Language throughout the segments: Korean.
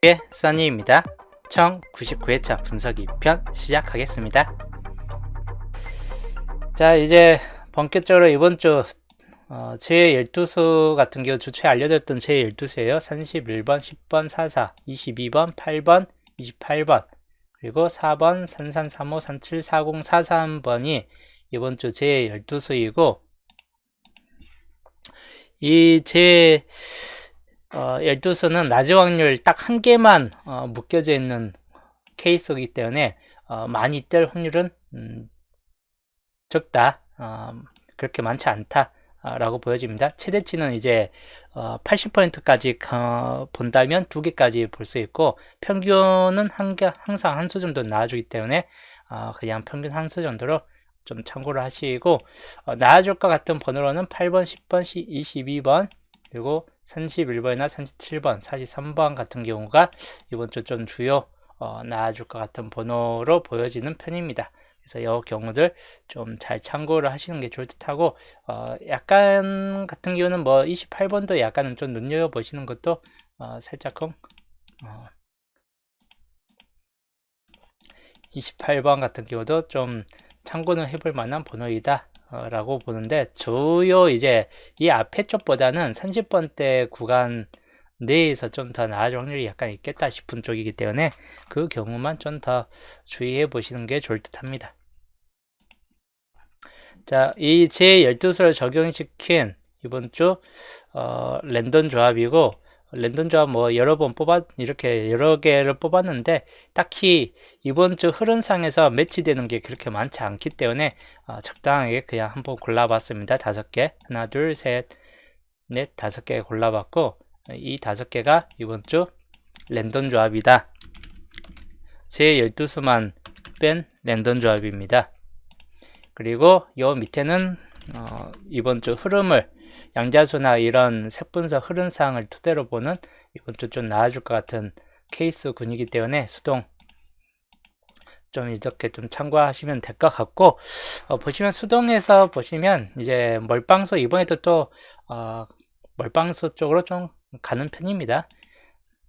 예, 써니입니다. 1099회차 분석 2편 시작하겠습니다. 자, 이제 본격적으로 이번 주 제12수 같은 경우 주초에 알려드렸던 제12수예요. 31번, 10번, 44, 22번, 8번, 28번, 그리고 4번, 33, 35, 37, 40, 43번이 이번 주 제12수이고, 이 제12수는 낮은 확률 딱 한 개만 묶여져 있는 케이스이기 때문에 많이 뜰 확률은 적다, 그렇게 많지 않다 라고 보여집니다. 최대치는 이제 80%까지 본다면 2개까지 볼 수 있고, 평균은 항상 한 수 정도 나와주기 때문에 그냥 평균 한 수 정도로 좀 참고를 하시고, 나와줄 것 같은 번호로는 8번, 10번, 22번, 그리고 31번이나 37번, 43번 같은 경우가 이번 주 좀 주요 나와줄 것 같은 번호로 보여지는 편입니다. 그래서 이 경우들 좀 잘 참고를 하시는 게 좋을 듯 하고, 약간 같은 경우는 뭐 28번도 약간은 좀 눈여겨보시는 것도 살짝금 28번 같은 경우도 좀 참고는 해볼 만한 번호이다 라고 보는데, 주요 이제 이 앞에 쪽보다는 30번대 구간 내에서 좀 더 나아질 확률이 약간 있겠다 싶은 쪽이기 때문에 그 경우만 좀 더 주의해 보시는 게 좋을 듯 합니다. 자, 이 제12수를 적용시킨 이번 주 랜덤 조합이고, 랜덤 조합 뭐 여러 번 이렇게 여러 개를 뽑았는데 딱히 이번 주 흐름상에서 매치되는 게 그렇게 많지 않기 때문에 적당하게 그냥 한번 골라봤습니다. 5개, 하나, 둘, 셋, 넷, 5개 골라봤고, 이 5개가 이번 주 랜덤 조합이다. 제12수만 뺀 랜덤 조합입니다. 그리고 요 밑에는 이번 주 흐름을, 양자수나 이런 색분석 흐름상을 토대로 보는 이번 주 좀 나아질 것 같은 케이스군이기 때문에 수동 좀 이렇게 좀 참고하시면 될 것 같고, 보시면 수동에서 보시면 이제 멀방수, 이번에도 또 멀방수 쪽으로 좀 가는 편입니다.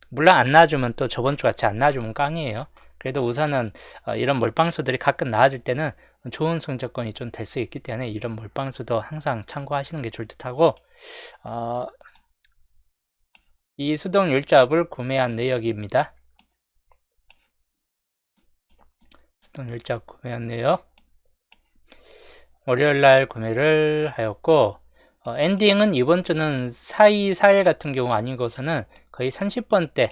물론 안 나와주면, 또 저번 주 같이 안 나와주면 깡이에요. 그래도 우선은 이런 몰빵수들이 가끔 나와줄 때는 좋은 성적권이 좀 될 수 있기 때문에 이런 몰빵수도 항상 참고하시는 게 좋을 듯 하고, 이 수동 율잡을 구매한 내역입니다. 수동 율잡 구매한 내역, 월요일날 구매를 하였고, 엔딩은 이번 주는 4241 같은 경우 아니고서는 거의 30번대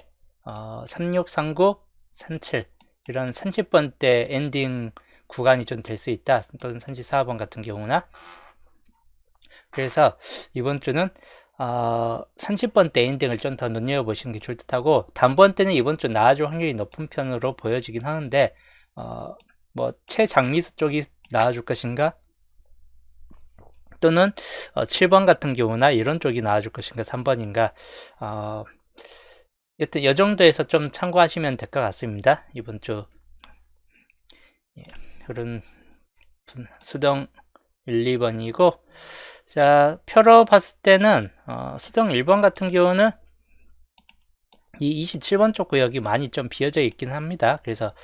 36, 39, 37 이런 30번대 엔딩 구간이 좀 될 수 있다. 또는 34번 같은 경우나. 그래서 이번 주는 30번대 엔딩을 좀 더 눈여겨보시는 게 좋을 듯 하고, 단번대는 이번 주 나아질 확률이 높은 편으로 보여지긴 하는데, 뭐 최장미수 쪽이 나아줄 것인가, 또는 7번 같은 경우나 이런 쪽이 나아줄 것인가, 3번인가, 여튼 이 정도에서 좀 참고하시면 될 것 같습니다. 이번 주 흐름 수동 1, 2번이고, 자, 표로 봤을 때는 수동 1번 같은 경우는 이 27번 쪽 구역이 많이 좀 비어져 있긴 합니다. 그래서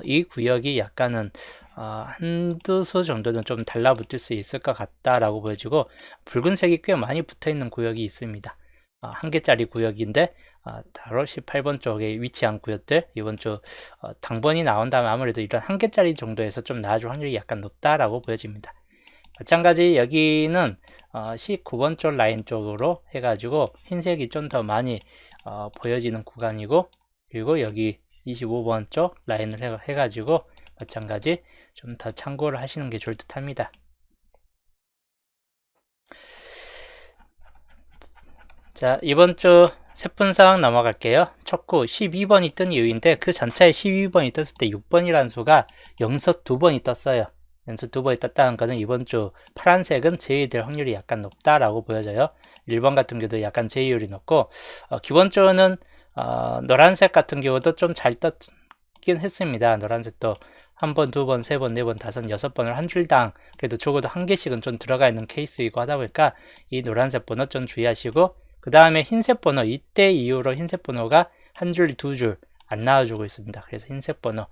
이 구역이 약간은 한두 수 정도는 좀 달라붙을 수 있을 것 같다라고 보여지고, 붉은색이 꽤 많이 붙어 있는 구역이 있습니다. 한 개짜리 구역인데 바로 18번 쪽에 위치한 구역들, 이번 주 당번이 나온다면 아무래도 이런 한 개짜리 정도에서 좀 나아질 확률이 약간 높다라고 보여집니다. 마찬가지 여기는 19번 쪽 라인 쪽으로 해가지고 흰색이 좀 더 많이 보여지는 구간이고, 그리고 여기 25번 쪽 라인을 해가지고 마찬가지 좀 더 참고를 하시는 게 좋을 듯 합니다. 자, 이번 주 세분상 넘어갈게요. 촉구 12번이 뜬 이유인데, 그 전차에 12번이 떴을 때 6번이라는 수가 연속 2번이 떴어요. 연속 2번이 떴다는 것은 이번 주 파란색은 제외될 확률이 약간 높다라고 보여져요. 1번 같은 경우도 약간 제외율이 높고, 기본적으로는 노란색 같은 경우도 좀 잘 떴긴 했습니다. 노란색도 한 번, 두 번, 세 번, 네 번, 다섯, 여섯 번을 한 줄당 그래도 적어도 한 개씩은 좀 들어가 있는 케이스이고 하다 보니까 이 노란색 번호 좀 주의하시고, 그 다음에 흰색 번호, 이때 이후로 흰색 번호가 한 줄, 두 줄 안 나와주고 있습니다. 그래서 흰색 번호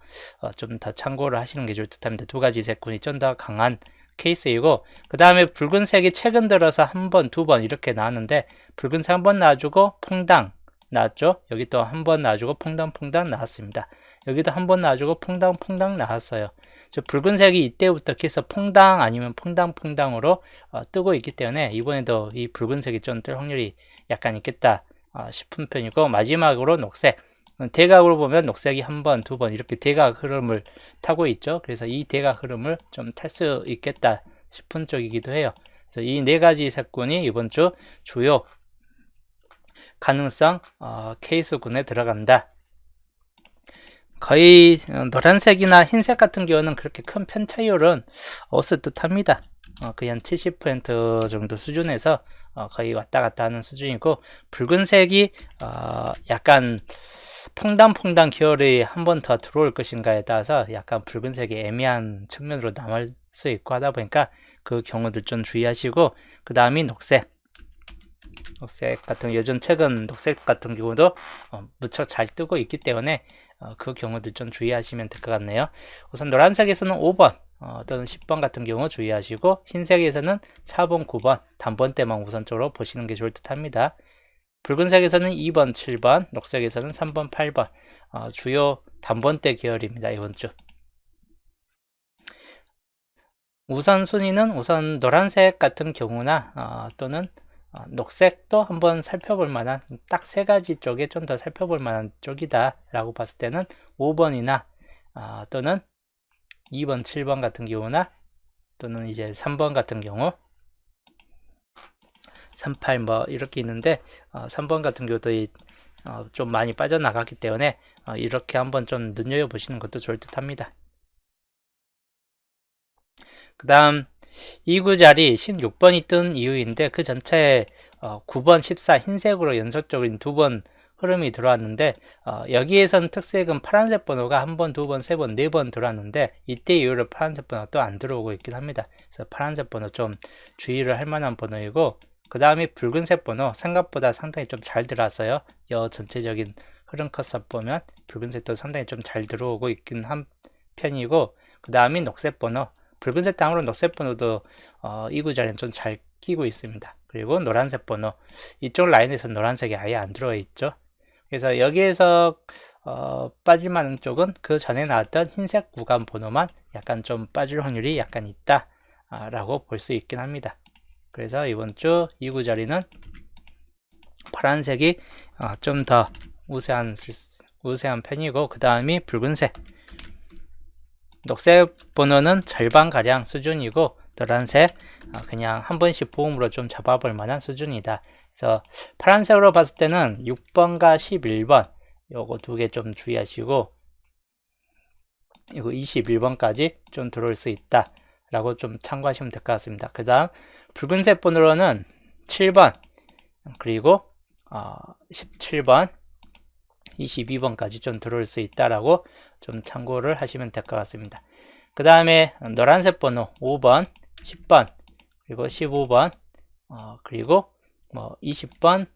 좀 더 참고를 하시는 게 좋을 듯 합니다. 두 가지 색군이 좀 더 강한 케이스이고, 그 다음에 붉은색이 최근 들어서 한 번, 두 번 이렇게 나왔는데, 붉은색 한 번 나와주고 퐁당 나왔죠. 여기 또 한 번 나와주고 퐁당 나왔습니다. 여기도 한 번 나와주고 퐁당 나왔어요. 저 붉은색이 이때부터 계속 퐁당 아니면 퐁당으로 뜨고 있기 때문에 이번에도 이 붉은색이 좀 뜰 확률이 약간 있겠다 싶은 편이고, 마지막으로 녹색. 대각으로 보면 녹색이 한 번, 두 번 이렇게 대각 흐름을 타고 있죠. 그래서 이 대각 흐름을 좀 탈 수 있겠다 싶은 쪽이기도 해요. 그래서 이 네 가지 색군이 이번 주 주요 가능성 케이스군에 들어간다. 거의 노란색이나 흰색 같은 경우는 그렇게 큰 편차율은 없을 듯 합니다. 그냥 70% 정도 수준에서 거의 왔다 갔다 하는 수준이고, 붉은색이 약간 퐁당 계열이 한 번 더 들어올 것인가에 따라서 약간 붉은색이 애매한 측면으로 남을 수 있고 하다 보니까 그 경우들 좀 주의하시고, 그 다음이 녹색 같은 요즘 최근 녹색 같은 경우도 무척 잘 뜨고 있기 때문에 그 경우들 좀 주의하시면 될 것 같네요. 우선 노란색에서는 5번 또는 10번 같은 경우 주의하시고, 흰색에서는 4번, 9번 단번대만 우선적으로 보시는 게 좋을 듯 합니다. 붉은색에서는 2번, 7번, 녹색에서는 3번, 8번 주요 단번대 계열입니다. 이번 주 우선 순위는 우선 노란색 같은 경우나 또는 녹색도 한번 살펴볼 만한, 딱 세 가지 쪽에 좀 더 살펴볼 만한 쪽이다 라고 봤을 때는 5번이나 또는 2번, 7번 같은 경우나 또는 이제 3번 같은 경우 38 뭐 이렇게 있는데 3번 같은 경우도 좀 많이 빠져나갔기 때문에 이렇게 한번 좀 눈여겨보시는 것도 좋을 듯 합니다. 그 다음 2구 자리 16번이 뜬 이유인데, 그 전체에 9번, 14 흰색으로 연속적인 두 번 흐름이 들어왔는데, 여기에선 특색은 파란색 번호가 한 번, 두 번, 세 번, 네 번 들어왔는데, 이때 이후로 파란색 번호가 또 안 들어오고 있긴 합니다. 그래서 파란색 번호 좀 주의를 할 만한 번호이고, 그 다음에 붉은색 번호 생각보다 상당히 좀 잘 들어왔어요. 전체적인 흐름 컷업 보면 붉은색도 상당히 좀 잘 들어오고 있긴 한 편이고, 그 다음에 녹색 번호, 붉은색 다음으로 녹색 번호도 이 구자리는 좀 잘 끼고 있습니다. 그리고 노란색 번호, 이쪽 라인에서 노란색이 아예 안 들어와 있죠. 그래서 여기에서 빠질 만한 쪽은 그 전에 나왔던 흰색 구간 번호만 약간 좀 빠질 확률이 약간 있다 라고 볼 수 있긴 합니다. 그래서 이번 주 이 구자리는 파란색이 좀 더 우세한 편이고, 그 다음이 붉은색, 녹색 번호는 절반가량 수준이고, 노란색 그냥 한 번씩 보험으로 좀 잡아볼 만한 수준이다. 그래서 파란색으로 봤을 때는 6번과 11번 요거 두 개 좀 주의하시고, 이거 21번까지 좀 들어올 수 있다 라고 좀 참고하시면 될 것 같습니다. 그 다음 붉은색 번호로는 7번 그리고 17번 22번까지 좀 들어올 수 있다라고 좀 참고를 하시면 될 것 같습니다. 그 다음에 노란색 번호 5번, 10번, 그리고 15번, 그리고 뭐 20번,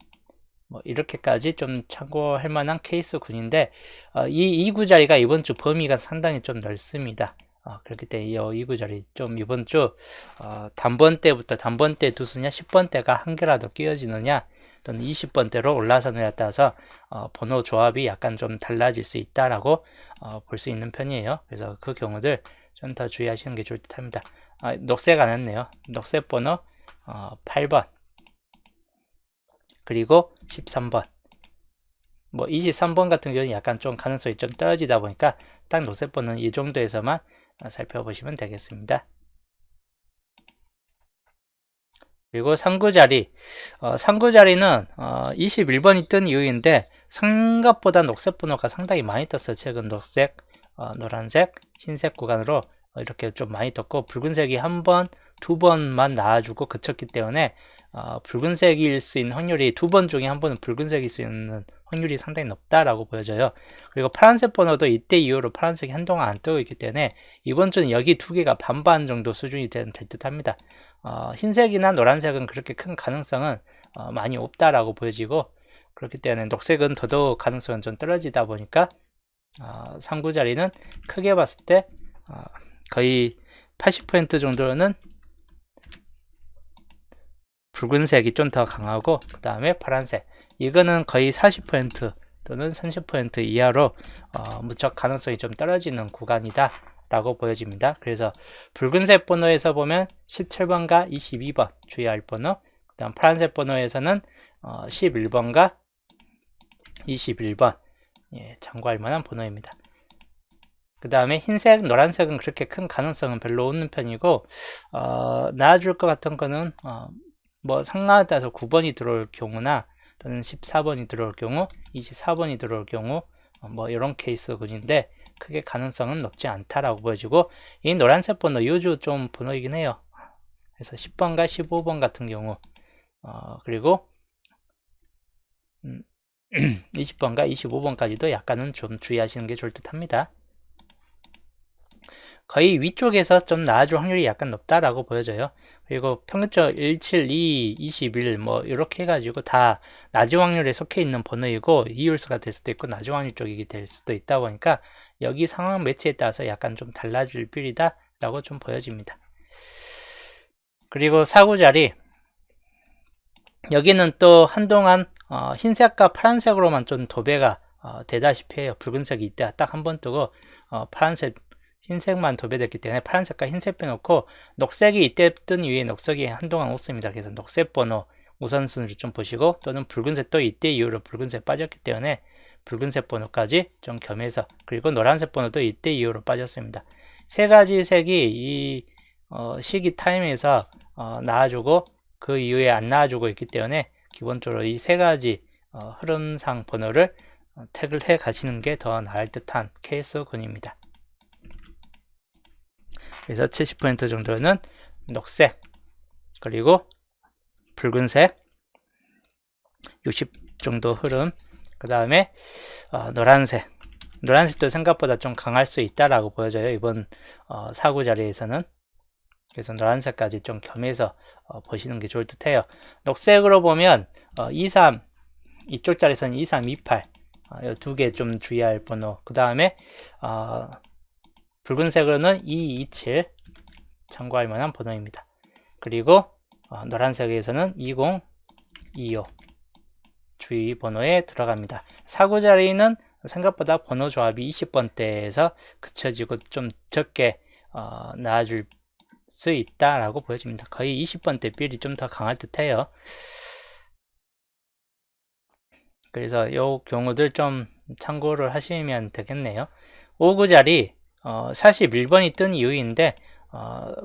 뭐 이렇게까지 좀 참고할 만한 케이스 군인데, 이 2구 자리가 이번 주 범위가 상당히 좀 넓습니다. 그렇기 때문에 이 2구 자리 좀 이번 주 단번대부터 단번대 두 수냐 10번대가 한 개라도 끼워지느냐 또는 20번대로 올라서느냐에 따라서 번호 조합이 약간 좀 달라질 수 있다라고 볼 수 있는 편이에요. 그래서 그 경우들 좀 더 주의하시는 게 좋을 듯 합니다. 녹색 안 했네요. 녹색 번호 8번 그리고 13번, 뭐 23번 같은 경우는 약간 좀 가능성이 좀 떨어지다 보니까 딱 녹색 번호는 이 정도에서만 살펴보시면 되겠습니다. 그리고 3구 자리, 3구 자리는 21번이 뜬 이유인데, 생각보다 녹색 번호가 상당히 많이 떴어요. 최근 녹색, 노란색, 흰색 구간으로 이렇게 좀 많이 떴고, 붉은색이 한 번, 두 번만 나와주고 그쳤기 때문에 붉은색일 수 있는 확률이 두 번 중에 한 번은 붉은색일 수 있는 확률이 상당히 높다라고 보여져요. 그리고 파란색 번호도 이때 이후로 파란색이 한동안 안 뜨고 있기 때문에 이번 주는 여기 두 개가 반반 정도 수준이 될 듯 합니다. 흰색이나 노란색은 그렇게 큰 가능성은 많이 없다라고 보여지고, 그렇기 때문에 녹색은 더더욱 가능성은 좀 떨어지다 보니까 3구 자리는 크게 봤을 때 거의 80% 정도는 붉은색이 좀 더 강하고, 그 다음에 파란색, 이거는 거의 40% 또는 30% 이하로 무척 가능성이 좀 떨어지는 구간이다 라고 보여집니다. 그래서 붉은색 번호에서 보면 17번과 22번 주의할 번호, 그 다음 파란색 번호에서는 11번과 21번 참고할 만한 번호입니다. 그 다음에 흰색, 노란색은 그렇게 큰 가능성은 별로 없는 편이고, 나아줄 것 같은 거는 뭐 상황에 따라서 9번이 들어올 경우나 또는 14번이 들어올 경우, 24번이 들어올 경우 뭐 이런 케이스군인데 크게 가능성은 높지 않다라고 보여지고, 이 노란색 번호 요주 좀 번호이긴 해요. 그래서 10번과 15번 같은 경우 그리고 20번과 25번까지도 약간은 좀 주의하시는 게 좋을 듯 합니다. 거의 위쪽에서 좀 나아질 확률이 약간 높다라고 보여져요. 그리고 평균적 17, 2, 21 뭐 이렇게 해가지고 다 낮은 확률에 속해 있는 번호이고, 이율수가 될 수도 있고 낮은 확률 쪽이 될 수도 있다 보니까 여기 상황 매치에 따라서 약간 좀 달라질 필이다 라고 좀 보여집니다. 그리고 4구 자리, 여기는 또 한동안 흰색과 파란색으로만 좀 도배가 되다시피 해요. 붉은색이 이때 딱 한 번 뜨고 파란색, 흰색만 도배됐기 때문에 파란색과 흰색 빼놓고 녹색이 이때 뜬 이후에 녹색이 한동안 없습니다. 그래서 녹색 번호 우선순위를 좀 보시고, 또는 붉은색도 이때 이후로 붉은색 빠졌기 때문에 붉은색 번호까지 좀 겸해서, 그리고 노란색 번호도 이때 이후로 빠졌습니다. 세 가지 색이 이 시기 타임에서 나와주고 그 이후에 안 나와주고 있기 때문에 기본적으로 이 세 가지 흐름상 번호를 택을 해 가시는 게 더 나을 듯한 케이스군입니다. 그래서 70% 정도는 녹색, 그리고 붉은색 60 정도 흐름, 그 다음에 노란색도 생각보다 좀 강할 수 있다라고 보여져요. 이번 4구 자리에서는. 그래서 노란색까지 좀 겸해서 보시는 게 좋을 듯 해요. 녹색으로 보면 23, 이쪽 자리에서는 23, 28 이 두 개 좀 주의할 번호, 그 다음에 붉은색으로는 2, 27 참고할 만한 번호입니다. 그리고 노란색에서는 20, 25 주의 번호에 들어갑니다. 4구 자리는 생각보다 번호 조합이 20번대에서 그쳐지고 좀 적게 나와줄 수 있다라고 보여집니다. 거의 20번대 빌이 좀 더 강할 듯 해요. 그래서 이 경우들 좀 참고를 하시면 되겠네요. 5구 자리 41번이 뜬 이유인데,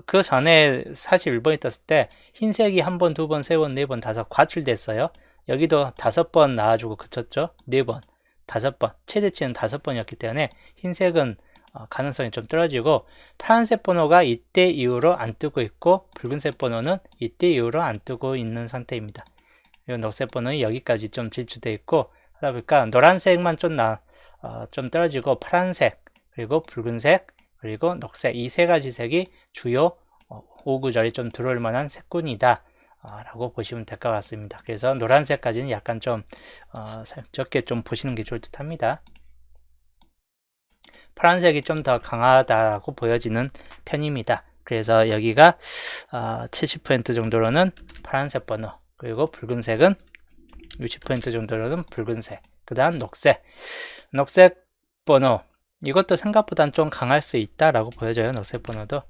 그 전에 41번이 떴을 때 흰색이 한 번, 두 번, 세 번, 네 번, 다섯 과출됐어요. 여기도 5번 나와주고 그쳤죠. 4번, 5번, 최대치는 5번이었기 때문에 흰색은 가능성이 좀 떨어지고, 파란색 번호가 이때 이후로 안 뜨고 있고 붉은색 번호는 이때 이후로 안 뜨고 있는 상태입니다. 그리고 녹색 번호는 여기까지 좀 질주되어 있고, 하다 보니까 노란색만 좀 떨어지고 파란색, 그리고 붉은색, 그리고 녹색, 이 세 가지 색이 주요 5구 자리 좀 들어올 만한 색군이다 라고 보시면 될 것 같습니다. 그래서 노란색까지는 약간 좀 적게 좀 보시는 게 좋을 듯 합니다. 파란색이 좀 더 강하다고 보여지는 편입니다. 그래서 여기가 70% 정도로는 파란색 번호, 그리고 붉은색은 60% 정도로는 붉은색, 그 다음 녹색 번호, 이것도 생각보다는 좀 강할 수 있다라고 보여져요. 녹색 번호도.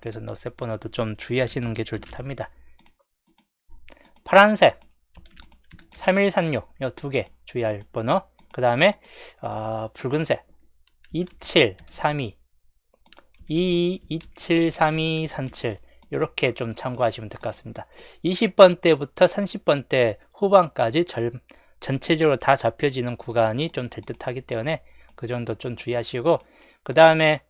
그래서 녹색 번호도 좀 주의하시는 게 좋을 듯 합니다. 파란색 3136 이 두 개 주의할 번호, 그 다음에 붉은색 2732 2732 37 이렇게 좀 참고하시면 될 것 같습니다. 20번대부터 30번대 후반까지 전체적으로 다 잡혀지는 구간이 좀 될 듯 하기 때문에 그 정도 좀 주의하시고, 그 다음에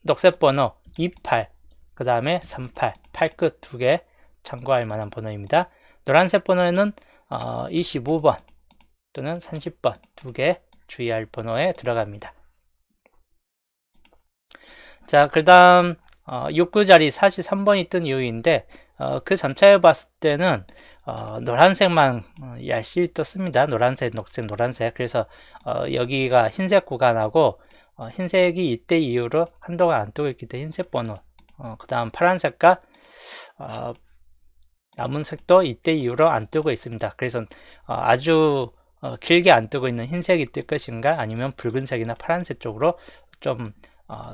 녹색 번호 28, 그 다음에 38, 8끝 두 개 참고할 만한 번호입니다. 노란색 번호에는 25번 또는 30번 두 개 주의할 번호에 들어갑니다. 자, 그 다음 욕구 자리 43번이 뜬 이유인데 그 전체를 봤을 때는 노란색만 얄씨 떴습니다. 노란색, 녹색, 노란색. 그래서 여기가 흰색 구간하고 흰색이 이때 이후로 한동안 안 뜨고 있기 때문에 흰색 번호, 그 다음 파란색과 남은 색도 이때 이후로 안 뜨고 있습니다. 그래서 아주 길게 안 뜨고 있는 흰색이 뜰 것인가, 아니면 붉은색이나 파란색 쪽으로 좀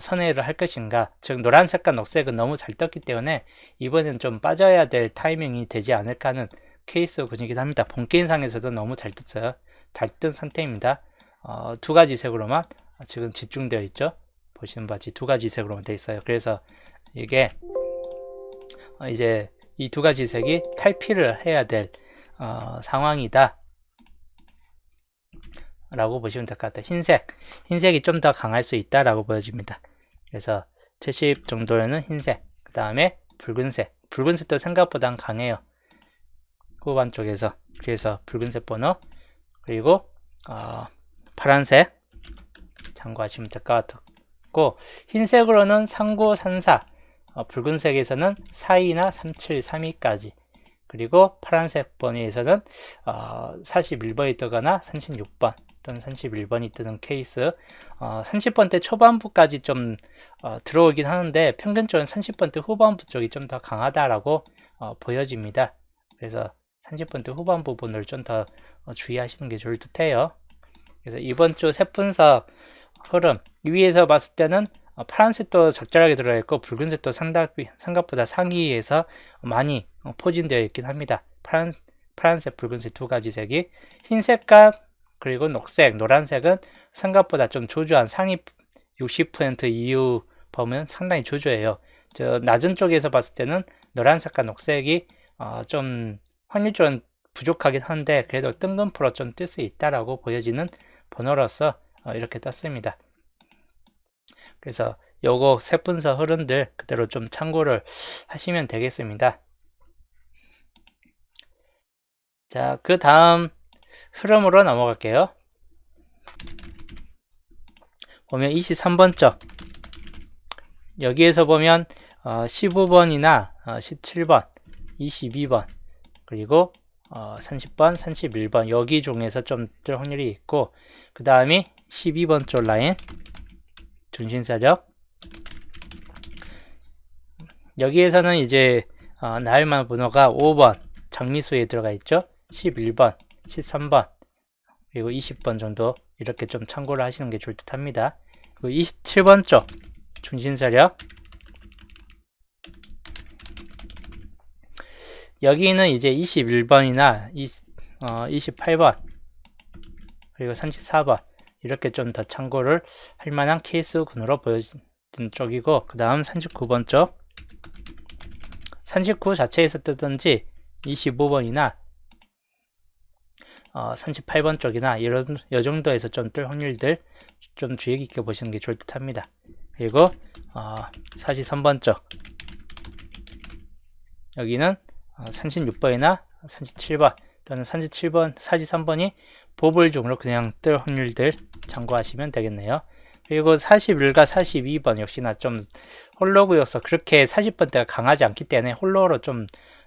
선회를 할 것인가. 즉 노란색과 녹색은 너무 잘 떴기 때문에 이번엔 좀 빠져야 될 타이밍이 되지 않을까 하는 케이스 분위기도 합니다. 본게임상에서도 너무 잘 떴어요. 잘 뜬 상태입니다. 두 가지 색으로만 지금 집중되어 있죠. 보시는 바지 두 가지 색으로만 되어 있어요. 그래서 이게 이제 이 두 가지 색이 탈피를 해야 될 상황이다 라고 보시면 될 것 같아요. 흰색이 좀 더 강할 수 있다 라고 보여집니다. 그래서 70 정도에는 흰색, 그 다음에 붉은색도 생각보다 강해요. 후반 쪽에서. 그래서 붉은색 번호, 그리고 파란색 참고하시면 될 것 같고, 흰색으로는 39, 34, 붉은색에서는 42나 37, 32까지, 그리고 파란색 번호에서는 41번이 뜨거나 36번 또는 31번이 뜨는 케이스. 30번대 초반부까지 좀 들어오긴 하는데 평균적으로는 30번대 후반부 쪽이 좀 더 강하다라고 보여집니다. 그래서 30번대 후반 부분을 좀 더 주의하시는 게 좋을 듯해요. 그래서 이번 주 색분석 흐름, 위에서 봤을 때는 파란색도 적절하게 들어있고 붉은색도 생각보다 상위에서 많이 포진되어 있긴 합니다. 파란색, 붉은색 두 가지 색이. 흰색과 그리고 녹색, 노란색은 생각보다 좀 조조한 상위 60% 이후 보면 상당히 조조해요. 저 낮은 쪽에서 봤을 때는 노란색과 녹색이 좀 확률적으로 부족하긴 한데 그래도 뜬금포로 좀 뜰 수 있다라고 보여지는 번호로서 이렇게 떴습니다. 그래서 요거 색분석 흐름들 그대로 좀 참고를 하시면 되겠습니다. 자, 그 다음 흐름으로 넘어갈게요. 보면 23번쪽 여기에서 보면 15번이나 17번, 22번, 그리고 30번, 31번 여기 중에서 좀 뜰 확률이 있고, 그 다음에 12번 쪽 라인 중심세력, 여기에서는 이제 나열만 번호가 5번 장미수에 들어가 있죠. 11번, 13번, 그리고 20번 정도 이렇게 좀 참고를 하시는 게 좋을 듯 합니다. 그리고 27번 쪽 중심세력, 여기는 이제 21번이나 28번 그리고 34번 이렇게 좀 더 참고를 할 만한 케이스군으로 보여진 쪽이고, 그 다음 39번 쪽, 39 자체에서 뜨든지 25번이나 38번 쪽이나 이 정도에서 좀 뜰 확률들 좀 주의 깊게 보시는 게 좋을 듯 합니다. 그리고 43번 쪽, 여기는 36번이나 37번 또는 37번, 43번이 보불 중으로 그냥 뜰 확률들 참고하시면 되겠네요. 그리고 41과 42번 역시나 좀 홀로구여서 그렇게 40번대가 강하지 않기 때문에 홀로로 좀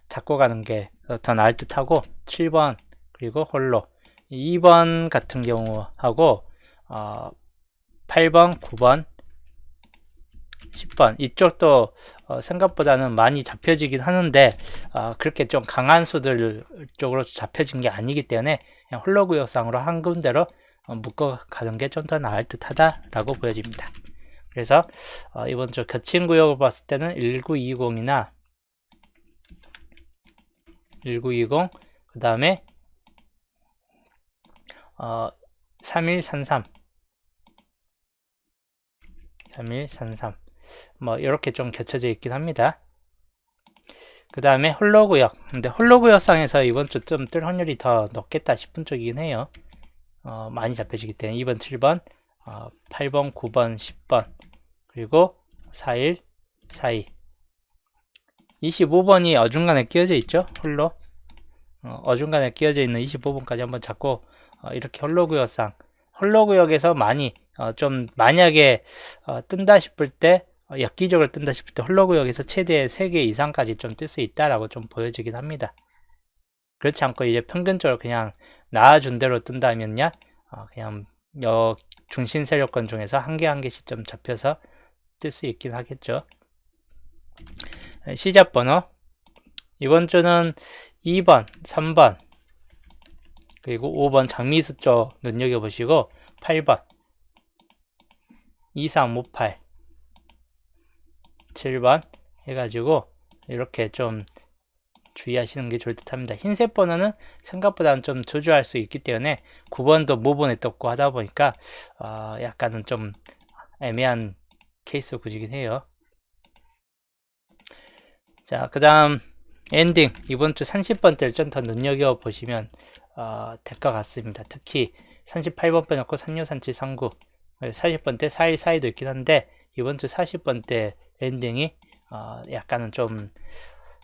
잡고 가는 게 더 나을 듯 하고, 7번 그리고 홀로, 2번 같은 경우하고 8번, 9번, 10번 이쪽도 생각보다는 많이 잡혀지긴 하는데 그렇게 좀 강한 수들 쪽으로 잡혀진 게 아니기 때문에 그냥 홀로구역상으로 한 군데로 묶어 가는 게 좀 더 나을 듯 하다라고 보여집니다. 그래서 이번 주 겹친 구역을 봤을 때는 1920이나 1920, 그 다음에 3133 뭐 이렇게 좀 겹쳐져 있긴 합니다. 그 다음에 홀로구역, 근데 홀로구역상에서 이번 주 좀 뜰 확률이 더 높겠다 싶은 쪽이긴 해요. 많이 잡혀지기 때문에 2번, 7번, 8번, 9번, 10번, 그리고 41, 42, 25번이 어중간에 끼어져 있죠. 홀로 어중간에 끼어져 있는 25번까지 한번 잡고 이렇게 홀로구역에서 많이 좀 만약에 뜬다 싶을 때 엽기적으로 뜬다 싶을 때 홀로구역에서 최대 3개 이상까지 좀 뜰 수 있다라고 좀 보여지긴 합니다. 그렇지 않고 이제 평균적으로 그냥 나와준 대로 뜬다면요, 그냥 중심 세력권 중에서 한 개 한 개씩 좀 잡혀서 뜰 수 있긴 하겠죠. 시작 번호 이번 주는 2번, 3번 그리고 5번 장미수 쪽 눈여겨보시고 8번 2358 7번 해가지고 이렇게 좀 주의하시는 게 좋을 듯 합니다. 흰색 번호는 생각보다는 좀 조주할 수 있기 때문에 9번도 모번에 떴고 하다 보니까 약간은 좀 애매한 케이스 구지긴 해요. 자, 그 다음 엔딩 이번 주 30번대를 좀 더 눈여겨보시면 될 것 같습니다. 특히 38번 빼놓고 3637 39 40번대 4142도 있긴 한데 이번 주 40번대 엔딩이 약간은 좀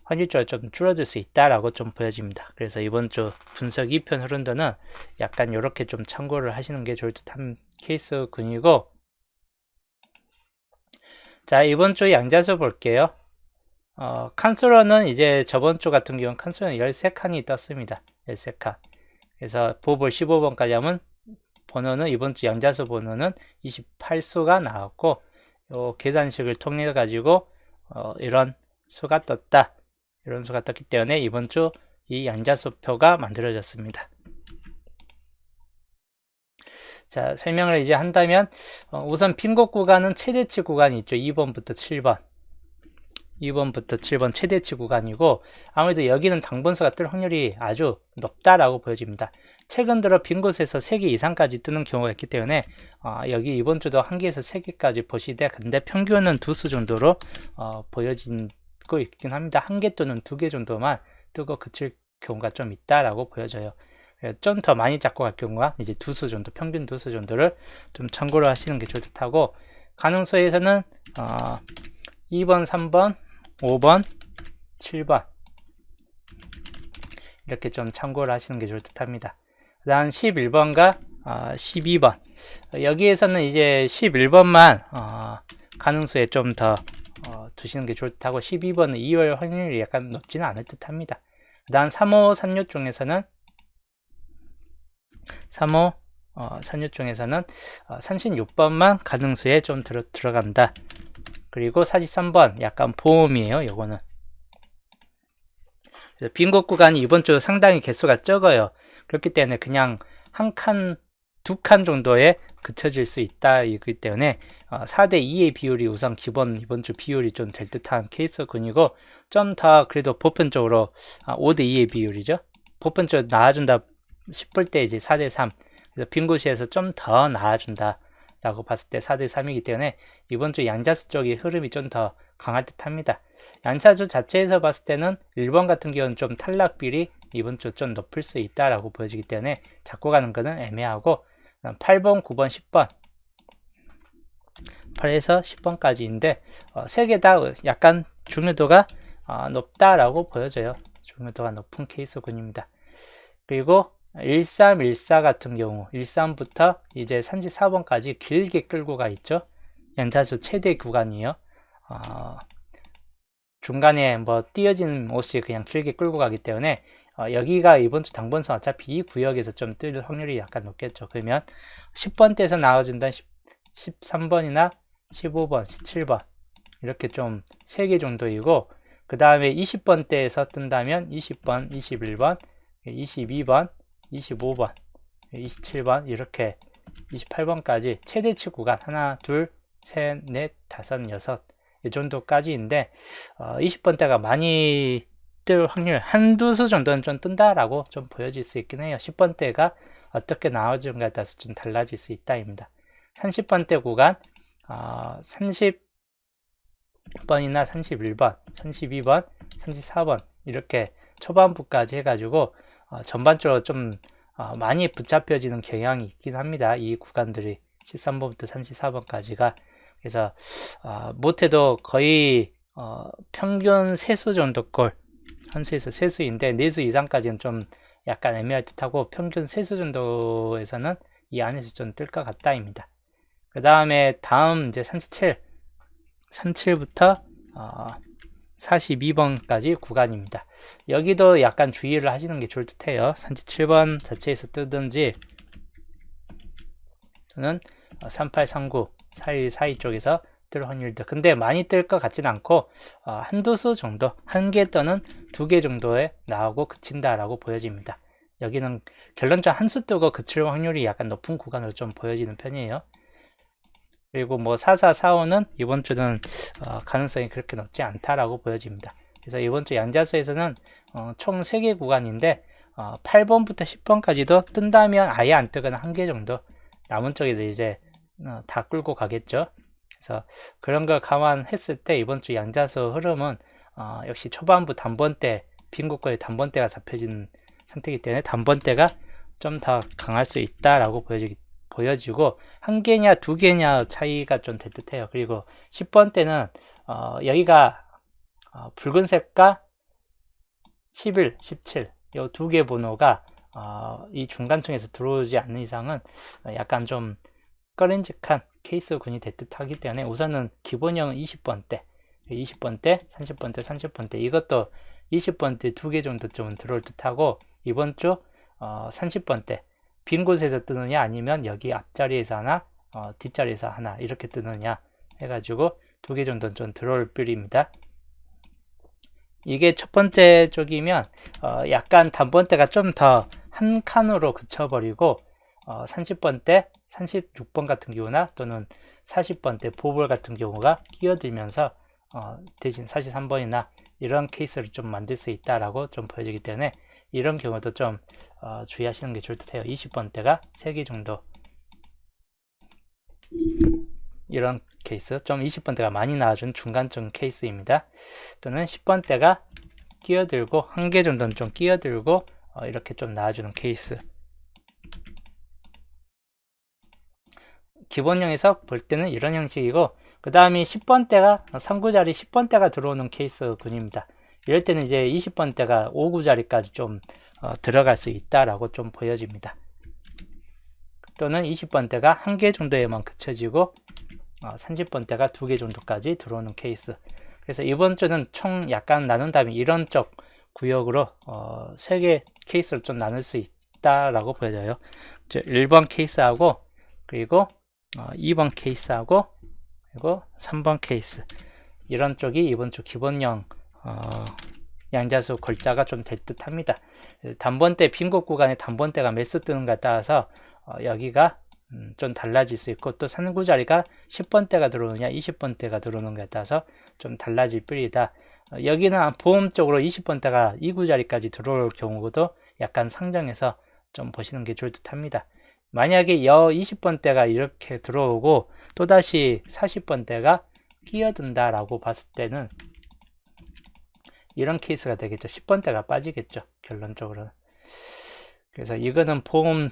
확률적으로 좀 줄어들 수 있다라고 좀 보여집니다. 그래서 이번 주 분석 2편 흐름도는 약간 이렇게 좀 참고를 하시는 게 좋을 듯한 케이스군이고, 자 이번 주 양자수 볼게요. 칸슬러는 이제 저번 주 같은 경우는 칸슬러는 13칸이 떴습니다. 13칸. 그래서 보볼 15번까지 하면 번호는 이번 주 양자수 번호는 28수가 나왔고, 요 계산식을 통해 가지고 이런 수가 떴다. 이런 수가 떴기 때문에 이번 주 이 양자수표가 만들어졌습니다. 자, 설명을 이제 한다면 우선 빈곳 구간은 최대치 구간이 있죠. 2번부터 7번. 2번부터 7번 최대치 구간이고, 아무래도 여기는 당번수가 뜰 확률이 아주 높다라고 보여집니다. 최근 들어 빈 곳에서 3개 이상까지 뜨는 경우가 있기 때문에 여기 이번 주도 1개에서 3개까지 보시되, 근데 평균은 2수 정도로 보여지고 있긴 합니다. 1개 또는 2개 정도만 뜨고 그칠 경우가 좀 있다라고 보여져요. 좀 더 많이 잡고 갈 경우가 이제 2수 정도, 평균 2수 정도를 좀 참고를 하시는 게 좋을 듯하고, 가능수에서는 2번, 3번, 5번, 7번 이렇게 좀 참고를 하시는 게 좋을 듯 합니다. 그 다음 11번과 12번 여기에서는 이제 11번만 가능수에 좀 더 두시는 게 좋을 듯 하고, 12번은 2월 확률이 약간 높지는 않을 듯 합니다. 그 다음 3호 산요 중에서는 36번만 가능수에 좀 들어간다. 그리고 43번 약간 보험이에요. 요거는 빈곳 구간이 이번 주 상당히 개수가 적어요. 그렇기 때문에 그냥 한 칸, 2칸 정도에 그쳐질 수 있다. 이기 때문에 4대2의 비율이 우선 기본 이번 주 비율이 좀 될 듯한 케이스군이고, 좀 더 그래도 보편적으로 5대2의 비율이죠. 보편적으로 나아준다 싶을 때 이제 4대3. 그래서 빈곳에서 좀 더 나아준다 라고 봤을 때 4대3이기 때문에 이번 주 양자수 쪽의 흐름이 좀 더 강할 듯 합니다. 양자수 자체에서 봤을 때는 1번 같은 경우는 좀 탈락비율이 이번 주 좀 높을 수 있다라고 보여지기 때문에 잡고 가는 것은 애매하고, 8번, 9번, 10번 8에서 10번까지인데 3개 다 약간 중요도가 높다라고 보여져요. 중요도가 높은 케이스군입니다. 그리고 1314 같은 경우 13부터 이제 34번까지 길게 끌고 가 있죠. 양자수 최대 구간이에요. 중간에 뭐 띄어진 옷이 그냥 길게 끌고 가기 때문에 여기가 이번 주 당번수 어차피 이 구역에서 좀 뜰 확률이 약간 높겠죠. 그러면 10번대에서 나와준다 13번이나 15번, 17번 이렇게 좀 3개 정도이고, 그 다음에 20번대에서 뜬다면 20번, 21번, 22번, 25번, 27번 이렇게 28번까지 최대치 구간 하나, 둘, 셋, 넷, 다섯, 여섯 이 정도까지인데 20번대가 많이 뜰 확률 한두 수 정도는 좀 뜬다라고 좀 보여질 수 있긴 해요. 10번대가 어떻게 나와주는가에 따라서 좀 달라질 수 있다입니다. 30번대 구간 30번이나 31번, 32번, 34번 이렇게 초반부까지 해가지고 전반적으로 좀 많이 붙잡혀지는 경향이 있긴 합니다. 이 구간들이 13번부터 34번까지가. 그래서 못해도 거의 평균 세수 정도꼴, 한 수에서 세수인데 4수 이상까지는 좀 약간 애매할 듯하고, 평균 세수 정도에서는 이 안에서 좀 뜰 것 같다입니다. 그 다음에 다음 이제 37 37부터 42번까지 구간입니다. 여기도 약간 주의를 하시는 게 좋을 듯 해요. 37번 자체에서 뜨든지 저는 38, 39, 41, 42 쪽에서 뜰 확률도, 근데 많이 뜰 것 같진 않고 한두 수 정도, 한 개 또는 두 개 정도에 나오고 그친다라고 보여집니다. 여기는 결론적으로 한 수 뜨고 그칠 확률이 약간 높은 구간으로 좀 보여지는 편이에요. 그리고 뭐 44, 45는 이번 주는 가능성이 그렇게 높지 않다라고 보여집니다. 그래서 이번 주 양자수에서는 총 3개 구간인데 8번부터 10번까지도 뜬다면 아예 안 뜨거나 한 개 정도, 남은 쪽에서 이제 다 끌고 가겠죠. 그래서 그런 걸 감안했을 때 이번 주 양자수 흐름은 역시 초반부 단번대, 빈곳거리 단번대가 잡혀지는 상태이기 때문에 단번대가 좀 더 강할 수 있다라고 보여지고, 한 개냐 두 개냐 차이가 좀 될 듯해요. 그리고 10번 때는 여기가 붉은색과 11, 17 이 두 개 번호가 이 중간층에서 들어오지 않는 이상은 약간 좀 꺼림직한 케이스군이 될 듯 하기 때문에 우선은 기본형은 20번대, 20번대, 30번대, 30번대, 이것도 20번대 두 개 정도 좀 들어올 듯 하고, 이번 주 30번대 빈 곳에서 뜨느냐 아니면 여기 앞자리에서 하나 뒷자리에서 하나 이렇게 뜨느냐 해가지고 두 개 정도 좀 들어올 뿔입니다. 이게 첫 번째 쪽이면 약간 단번대가 좀 더 한 칸으로 그쳐버리고 30번대, 36번 같은 경우나 또는 40번대 보볼 같은 경우가 끼어들면서 대신 43번이나 이런 케이스를 좀 만들 수 있다라고 좀 보여지기 때문에 이런 경우도 좀 주의하시는 게 좋을 듯해요. 20번대가 3개 정도, 이런 케이스, 좀 20번대가 많이 나와준 중간쯤 케이스입니다. 또는 10번대가 끼어들고 한 개 정도는 좀 끼어들고 이렇게 좀 나와주는 케이스. 기본형에서 볼 때는 이런 형식이고, 그 다음에 10번대가 3구자리 10번대가 들어오는 케이스군입니다. 이럴 때는 이제 20번대가 5구자리까지 좀 들어갈 수 있다라고 좀 보여집니다. 또는 20번대가 한 개 정도에만 그쳐지고 30번대가 2개 정도까지 들어오는 케이스. 그래서 이번 주는 총 약간 나눈다면 이런 쪽 구역으로 3개 케이스를 좀 나눌 수 있다라고 보여져요. 1번 케이스하고 그리고 2번 케이스하고 그리고 3번 케이스, 이런 쪽이 이번 주 기본형 양자수 골자가 좀 될 듯 합니다. 단번대 빈곳 구간에 단번대가 몇 수 뜨는가에 따라서 여기가 좀 달라질 수 있고, 또 3구자리가 10번대가 들어오느냐 20번대가 들어오는가에 따라서 좀 달라질 뿐이다. 여기는 보험 쪽으로 20번대가 2구자리까지 들어올 경우도 약간 상정해서 좀 보시는 게 좋을 듯 합니다. 만약에 20번대가 이렇게 들어오고 또다시 40번대가 끼어든다 라고 봤을 때는 이런 케이스가 되겠죠. 10번대가 빠지겠죠, 결론적으로는. 그래서 이거는 보험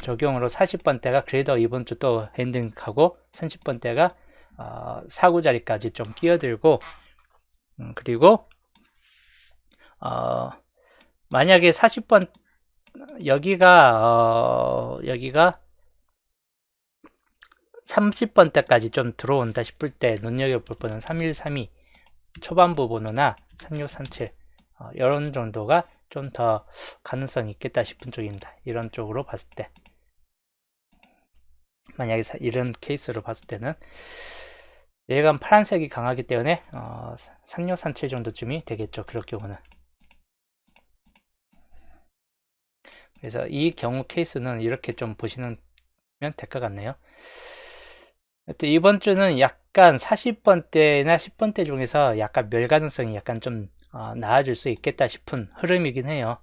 적용으로 40번대가 그래도 이번 주 또 엔딩하고 30번대가 4구자리까지 좀 끼어들고, 그리고 만약에 40번 여기가 30번대까지 좀 들어온다 싶을 때 눈여겨볼 번은 3132 초반부 번호나 3637 이런 정도가 좀 더 가능성이 있겠다 싶은 쪽입니다. 이런 쪽으로 봤을 때, 만약에 이런 케이스로 봤을 때는 얘가 파란색이 강하기 때문에 3637 정도쯤이 되겠죠, 그럴 경우는. 그래서 이 경우 케이스는 이렇게 좀 보시면 될 것 같네요. 이번 주는 약간 40번대나 10번대 중에서 약간 멸 가능성이 약간 좀 나아질 수 있겠다 싶은 흐름이긴 해요.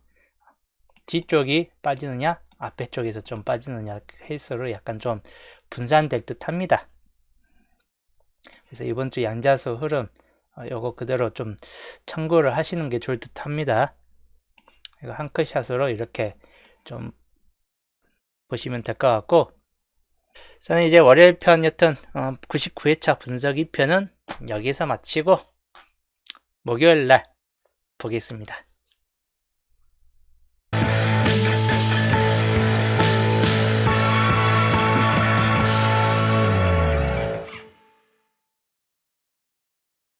뒤쪽이 빠지느냐 앞에 쪽에서 좀 빠지느냐 케이스로 약간 좀 분산될 듯 합니다. 그래서 이번 주 양자수 흐름 요거 그대로 좀 참고를 하시는 게 좋을 듯 합니다. 이거 한 컷샷으로 이렇게 좀 보시면 될 것 같고, 저는 이제 월요일 편 여튼 99회차 분석 2편은 여기서 마치고 목요일 날 보겠습니다.